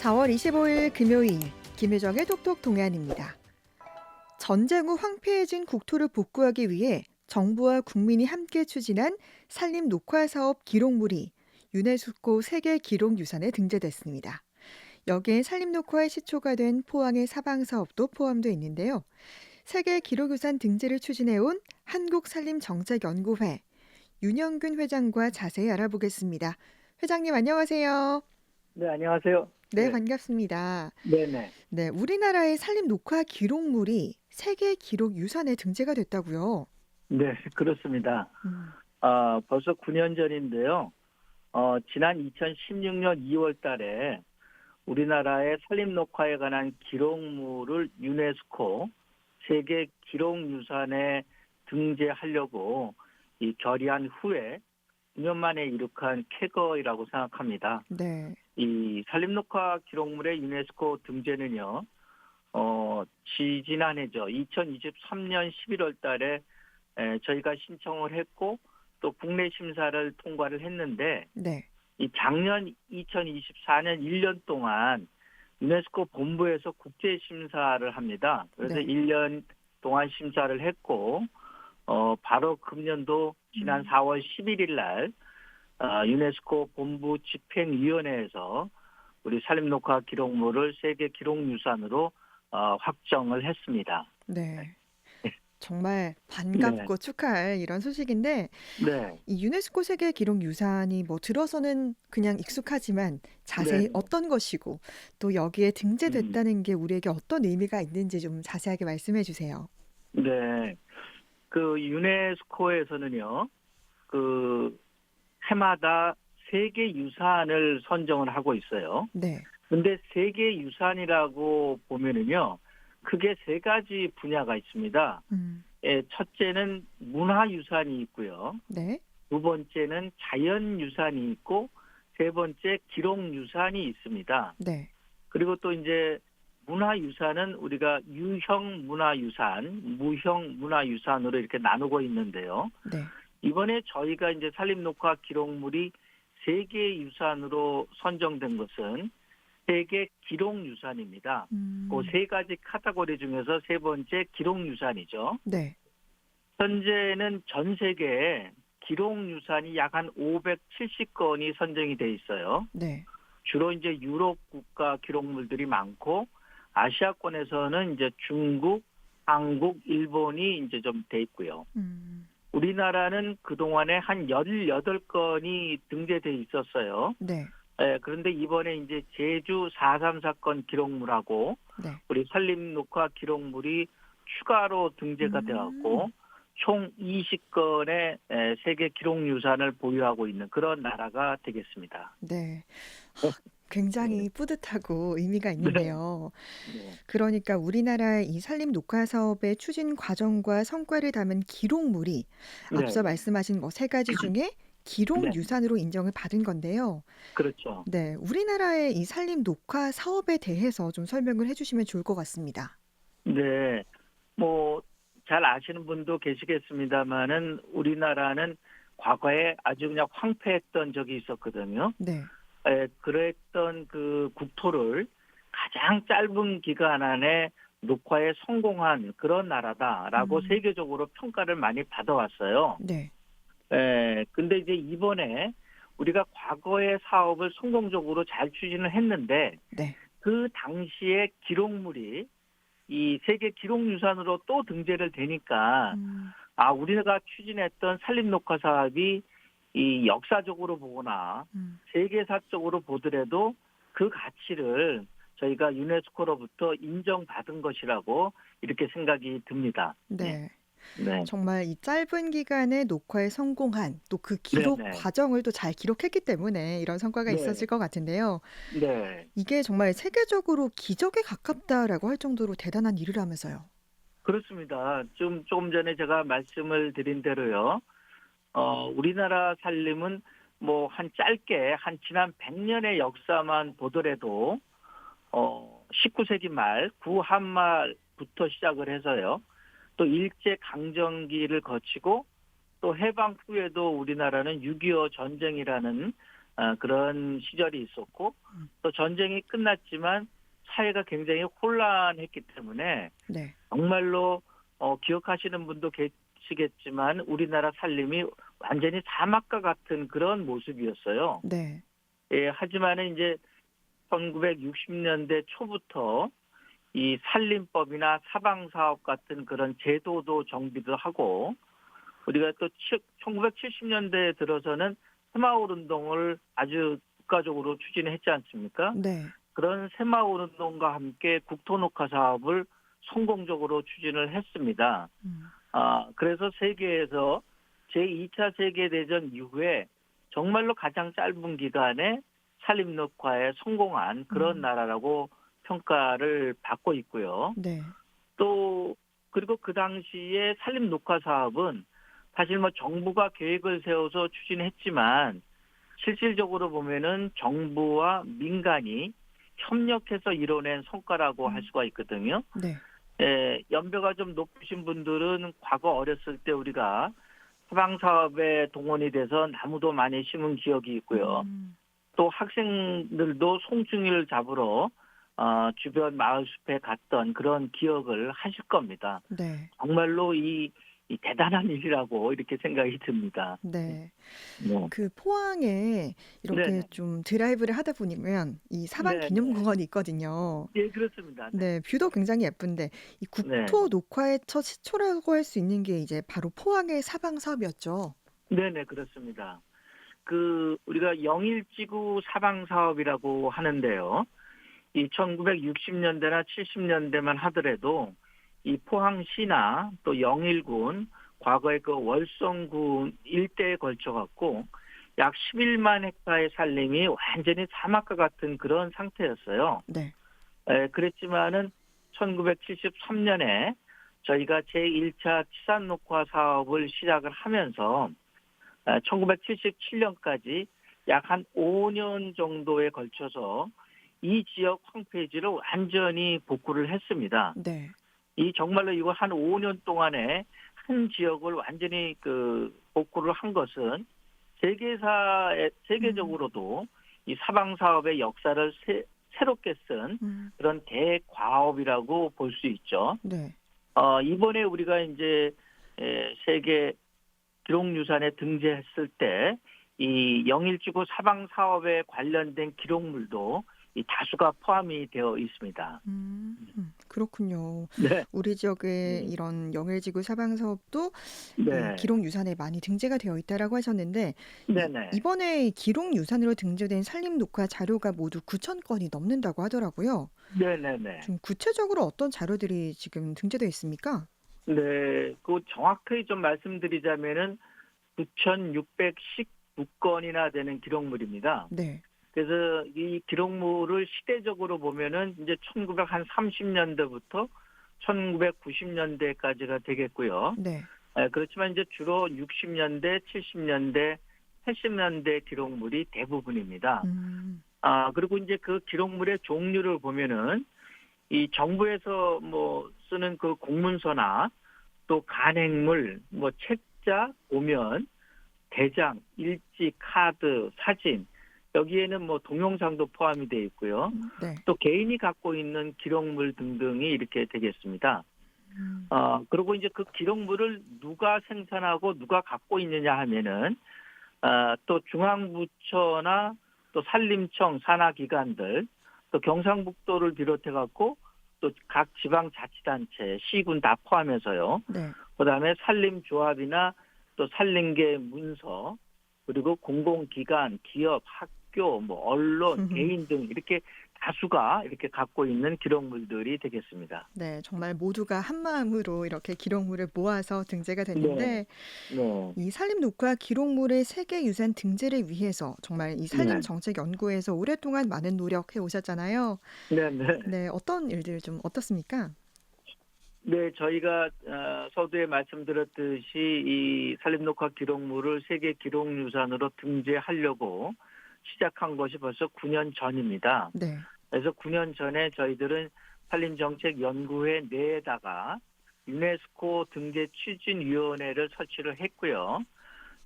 4월 25일 금요일 김효정의 톡톡 동안입니다. 전쟁 후 황폐해진 국토를 복구하기 위해 정부와 국민이 함께 추진한 산림 녹화 사업 기록물이 유네스코 세계 기록유산에 등재됐습니다. 여기에 산림 녹화의 시초가 된 포항의 사방 사업도 포함되어 있는데요. 세계 기록유산 등재를 추진해온 한국산림정책연구회 윤영균 회장과 자세히 알아보겠습니다. 회장님 안녕하세요. 네, 안녕하세요. 네, 네, 반갑습니다. 네네. 네, 우리나라의 산림 녹화 기록물이 세계 기록 유산에 등재가 됐다고요. 네, 그렇습니다. 음, 벌써 9년 전인데요. 지난 2016년 2월 달에 우리나라의 산림 녹화에 관한 기록물을 유네스코 세계 기록유산에 등재하려고 이 결의한 후에 9년 만에 이룩한 쾌거이라고 생각합니다. 네, 이 산림 녹화 기록물의 유네스코 등재는요, 지지난해죠. 2023년 11월 달에 저희가 신청을 했고 또 국내 심사를 통과를 했는데 네, 이 작년 2024년 1년 동안 유네스코 본부에서 국제 심사를 합니다. 그래서 네. 1년 동안 심사를 했고 바로 금년도 지난 음, 4월 11일 날 유네스코 본부 집행위원회에서 우리 산림녹화 기록물을 세계 기록유산으로 확정을 했습니다. 네. 정말 네, 반갑고 축하할 이런 소식인데, 네, 이 유네스코 세계 기록 유산이 뭐 들어서는 그냥 익숙하지만 네, 자세히 어떤 것이고 또 여기에 음, 등재됐다는 게 우리에게 어떤 의미가 있는지 좀 자세하게 말씀해 주세요. 네. 그 유네스코에서는요, 그 해마다 세계 유산을 선정을 하고 있어요. 네, 근데 세계 유산이라고 보면은요, 크게 세 가지 분야가 있습니다. 음, 첫째는 문화유산이 있고요. 네, 두 번째는 자연유산이 있고, 세 번째 기록유산이 있습니다. 네, 그리고 또 이제 문화유산은 우리가 유형 문화유산, 무형 문화유산으로 이렇게 나누고 있는데요. 네. 이번에 저희가 이제 산림녹화 기록물이 세계유산으로 선정된 것은 세계 기록유산입니다. 그 음, 세 가지 카테고리 중에서 세 번째 기록유산이죠. 네, 현재는 전 세계에 기록유산이 약 한 570건이 선정이 돼 있어요. 네. 주로 이제 유럽 국가 기록물들이 많고 아시아권에서는 이제 중국, 한국, 일본이 이제 좀 돼 있고요. 음. 우리나라는 그동안에 한 18건이 등재돼 있었어요. 네, 그런데 이번에 이제 제주 4.3 사건 기록물하고 네. 우리 산림 녹화 기록물이 추가로 등재가 음, 되었고 총 20건의 세계 기록유산을 보유하고 있는 그런 나라가 되겠습니다. 네. 네, 굉장히 뿌듯하고 의미가 네, 있는데요. 네, 그러니까 우리나라의 이 산림 녹화 사업의 추진 과정과 성과를 담은 기록물이 네, 앞서 네, 말씀하신 뭐 세 가지 중에 기록 네, 유산으로 인정을 받은 건데요. 그렇죠. 네, 우리나라의 이 산림 녹화 사업에 대해서 좀 설명을 해주시면 좋을 것 같습니다. 네, 뭐 잘 아시는 분도 계시겠습니다만은 우리나라는 과거에 아주 그냥 황폐했던 적이 있었거든요. 네, 그랬던 그 국토를 가장 짧은 기간 안에 녹화에 성공한 그런 나라다라고 음, 세계적으로 평가를 많이 받아왔어요. 네, 근데 이제 이번에 우리가 과거의 사업을 성공적으로 잘 추진을 했는데 네, 그 당시의 기록물이 이 세계 기록유산으로 또 등재를 되니까 음, 우리가 추진했던 산림녹화 사업이 이 역사적으로 보거나 음, 세계사적으로 보더라도 그 가치를 저희가 유네스코로부터 인정받은 것이라고 이렇게 생각이 듭니다. 네, 네. 네, 정말 이 짧은 기간에 녹화에 성공한 또 그 네, 기록 네, 과정을 또 잘 기록했기 때문에 이런 성과가 네, 있었을 것 같은데요. 네. 이게 정말 세계적으로 기적에 가깝다라고 할 정도로 대단한 일이라면서요. 그렇습니다. 조금 전에 제가 말씀을 드린 대로요. 우리나라 산림은 뭐 한 짧게 한 지난 100년의 역사만 보더라도 19세기 말 구한말부터 시작을 해서요. 또 일제 강점기를 거치고 또 해방 후에도 우리나라는 6.25 전쟁이라는 그런 시절이 있었고 또 전쟁이 끝났지만 사회가 굉장히 혼란했기 때문에 네. 정말로 기억하시는 분도 계시겠지만 우리나라 살림이 완전히 사막과 같은 그런 모습이었어요. 네. 예, 하지만은 이제 1960년대 초부터 이 산림법이나 사방사업 같은 그런 제도도 정비도 하고 우리가 또 1970년대에 들어서는 새마을 운동을 아주 국가적으로 추진했지 않습니까? 네. 그런 새마을 운동과 함께 국토녹화 사업을 성공적으로 추진을 했습니다. 음. 그래서 세계에서 제2차 세계대전 이후에 정말로 가장 짧은 기간에 산림녹화에 성공한 그런 음. 나라라고 평가를 받고 있고요. 네. 또 그리고 그 당시에 산림녹화 사업은 사실 뭐 정부가 계획을 세워서 추진했지만 실질적으로 보면은 정부와 민간이 협력해서 이뤄낸 성과라고 할 음. 수가 있거든요. 네. 예, 연배가 좀 높으신 분들은 과거 어렸을 때 우리가 해방 사업에 동원이 돼서 나무도 많이 심은 기억이 있고요. 음. 또 학생들도 송충이를 잡으러 주변 마을 숲에 갔던 그런 기억을 하실 겁니다. 네. 정말로 이 대단한 일이라고 이렇게 생각이 듭니다. 네. 네. 그 포항에 이렇게 네네. 좀 드라이브를 하다 보면 이 사방 네네. 기념공원이 있거든요. 예, 그렇습니다. 네. 네. 뷰도 굉장히 예쁜데 이 네. 국토 녹화의 첫 시초라고 할 수 있는 게 이제 바로 포항의 사방 사업이었죠. 네네, 그렇습니다. 우리가 영일지구 사방 사업이라고 하는데요. 이 1960년대나 70년대만 하더라도 이 포항시나 또 영일군, 과거의 그 월성군 일대에 걸쳐 갖고 약 11만 헥타의 산림이 완전히 사막과 같은 그런 상태였어요. 네. 그랬지만은 1973년에 저희가 제1차 치산녹화 사업을 시작을 하면서 1977년까지 약 한 5년 정도에 걸쳐서 이 지역 황폐지를 완전히 복구를 했습니다. 네. 이 정말로 이거 한 5년 동안에 한 지역을 완전히 복구를 한 것은 음. 세계적으로도 이 사방 사업의 역사를 새롭게 쓴 음. 그런 대과업이라고 볼 수 있죠. 네. 이번에 우리가 이제 세계 기록유산에 등재했을 때 이 영일지구 사방 사업에 관련된 기록물도 이 다수가 포함이 되어 있습니다. 음. 그렇군요. 네. 우리 지역의 이런 영일지구 사방 사업도 이 네. 기록 유산에 많이 등재가 되어 있다라고 하셨는데 네네. 이번에 기록 유산으로 등재된 산림 녹화 자료가 모두 9천 건이 넘는다고 하더라고요. 네네네. 좀 구체적으로 어떤 자료들이 지금 등재되어 있습니까? 네. 정확하게 좀 말씀드리자면은 9,619건이나 되는 기록물입니다. 네. 그래서 이 기록물을 시대적으로 보면은 이제 1930년대부터 1990년대까지가 되겠고요. 네. 그렇지만 이제 주로 60년대, 70년대, 80년대 기록물이 대부분입니다. 음. 그리고 이제 그 기록물의 종류를 보면은 이 정부에서 뭐 쓰는 그 공문서나 또 간행물, 뭐 책자, 오면, 대장, 일지, 카드, 사진 여기에는 뭐 동영상도 포함이 되어 있고요. 네. 또 개인이 갖고 있는 기록물 등등이 이렇게 되겠습니다. 음. 그리고 이제 그 기록물을 누가 생산하고 누가 갖고 있느냐 하면은 또 중앙부처나 또 산림청 산하기관들 또 경상북도를 비롯해 갖고 또 각 지방자치단체 시군 다 포함해서요. 네. 그다음에 산림조합이나 또 산림계 문서 그리고 공공기관, 기업, 학교, 뭐 언론, 개인 등 이렇게 다수가 이렇게 갖고 있는 기록물들이 되겠습니다. 네, 정말 모두가 한 마음으로 이렇게 기록물을 모아서 등재가 네, 됐는데 네, 이 산림 녹화 기록물의 세계유산 등재를 위해서 정말 이 네, 산림정책연구에서 오랫동안 많은 노력해 오셨잖아요. 네, 네. 네, 어떤 일들 좀 어떻습니까? 네, 저희가 서두에 말씀드렸듯이 이 산림녹화 기록물을 세계 기록유산으로 등재하려고 시작한 것이 벌써 9년 전입니다. 네. 그래서 9년 전에 저희들은 산림정책연구회 내에다가 유네스코 등재 추진위원회를 설치를 했고요.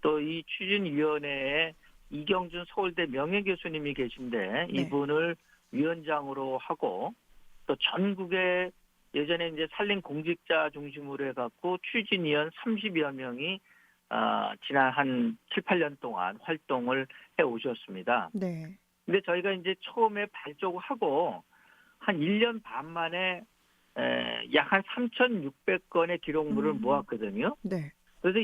또 이 추진위원회에 이경준 서울대 명예교수님이 계신데 네. 이분을 위원장으로 하고 또 전국에 예전에 이제 산림 공직자 중심으로 해갖고 추진위원 30여 명이 지난 한 7, 8년 동안 활동을 해 오셨습니다. 네. 근데 저희가 이제 처음에 발족하고 한 1년 반 만에 약 한 3,600건의 기록물을 음. 모았거든요. 네. 그래서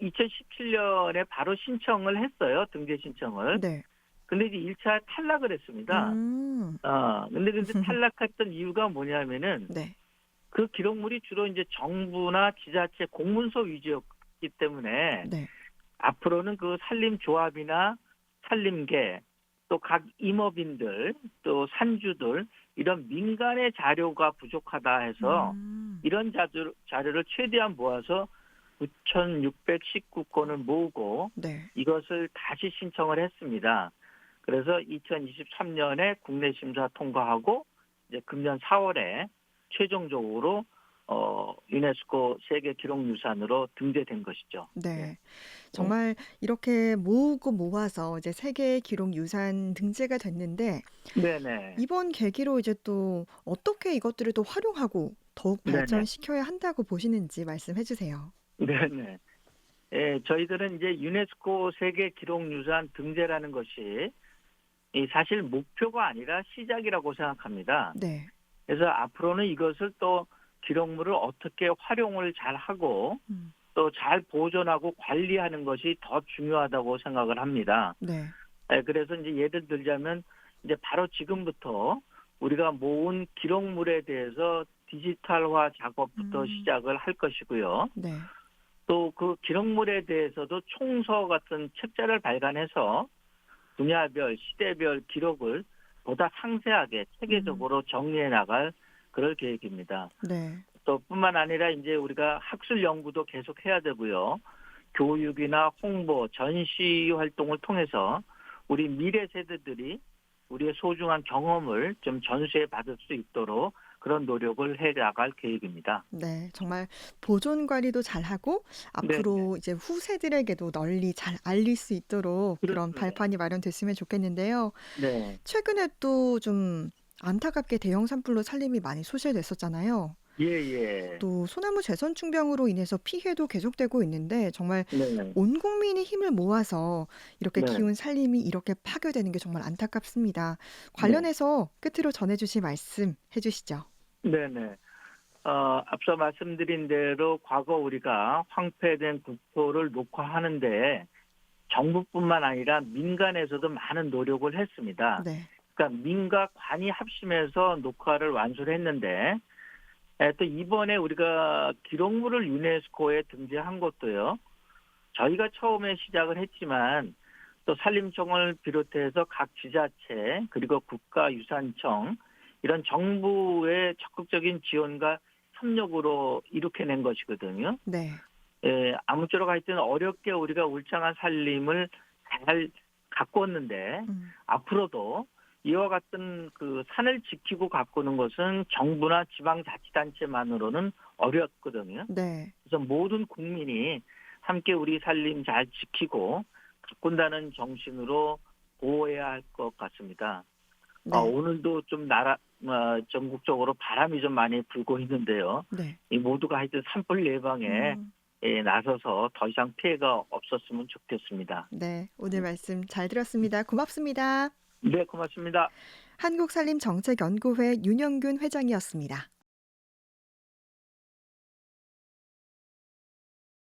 2017년에 바로 신청을 했어요. 등재 신청을. 네. 근데 이제 1차 탈락을 했습니다. 음. 근데 탈락했던 이유가 뭐냐면은 네. 그 기록물이 주로 이제 정부나 지자체 공문서 위주였기 때문에 네. 앞으로는 그 산림조합이나 산림계 또 각 임업인들 또 산주들 이런 민간의 자료가 부족하다 해서 음. 이런 자료를 최대한 모아서 9,619건을 모으고 네. 이것을 다시 신청을 했습니다. 그래서 2023년에 국내 심사 통과하고 이제 금년 4월에 최종적으로 유네스코 세계 기록유산으로 등재된 것이죠. 예. 네. 정말 이렇게 모으고 모아서 이제 세계 기록 유산 등재가 됐는데 네네. 이번 계기로 이제 또 어떻게 이것들을 또 활용하고 더욱 네네. 발전시켜야 한다고 보시는지 말씀해 주세요. 네네. 예, 저희들은 이제 유네스코 세계 기록유산 등재라는 것이 이 사실 목표가 아니라 시작이라고 생각합니다. 네. 그래서 앞으로는 이것을 또 기록물을 어떻게 활용을 잘 하고 음. 또 잘 보존하고 관리하는 것이 더 중요하다고 생각을 합니다. 네. 그래서 이제 예를 들자면 이제 바로 지금부터 우리가 모은 기록물에 대해서 디지털화 작업부터 음. 시작을 할 것이고요. 네. 또 그 기록물에 대해서도 총서 같은 책자를 발간해서 분야별, 시대별 기록을 보다 상세하게 음. 체계적으로 정리해 나갈 그럴 계획입니다. 네. 또 뿐만 아니라 이제 우리가 학술 연구도 계속 해야 되고요. 교육이나 홍보, 전시 활동을 통해서 우리 미래 세대들이 우리의 소중한 경험을 좀 전수해 받을 수 있도록 그런 노력을 해 나갈 계획입니다. 네. 정말 보존 관리도 잘하고 네네. 앞으로 이제 후세들에게도 널리 잘 알릴 수 있도록 그런 그렇습니다. 발판이 마련됐으면 좋겠는데요. 네. 최근에 또 좀 안타깝게 대형 산불로 산림이 많이 소실됐었잖아요. 예예. 또 소나무 재선충병으로 인해서 피해도 계속되고 있는데 정말 네. 온 국민이 힘을 모아서 이렇게 네. 키운 산림이 이렇게 파괴되는 게 정말 안타깝습니다. 네. 관련해서 끝으로 전해 주실 말씀 해 주시죠. 네네. 앞서 말씀드린 대로 과거 우리가 황폐된 국토를 녹화하는데 정부뿐만 아니라 민간에서도 많은 노력을 했습니다. 네. 그러니까 민과 관이 합심해서 녹화를 완수를 했는데 또 이번에 우리가 기록물을 유네스코에 등재한 것도요. 저희가 처음에 시작을 했지만 또 산림청을 비롯해서 각 지자체 그리고 국가유산청 이런 정부의 적극적인 지원과 협력으로 이룩해낸 것이거든요. 네. 아무쪼록 하여튼 어렵게 우리가 울창한 산림을 잘 가꿨는데 음. 앞으로도 이와 같은 그 산을 지키고 가꾸는 것은 정부나 지방자치단체만으로는 어렵거든요. 네. 그래서 모든 국민이 함께 우리 산림 잘 지키고 가꾼다는 정신으로 보호해야 할 것 같습니다. 네. 오늘도 좀 전국적으로 바람이 좀 많이 불고 있는데요. 네. 이 모두가 하여튼 산불 예방에 음. 나서서 더 이상 피해가 없었으면 좋겠습니다. 네. 오늘 말씀 잘 들었습니다. 고맙습니다. 네, 고맙습니다. 한국산림정책연구회 윤영균 회장이었습니다.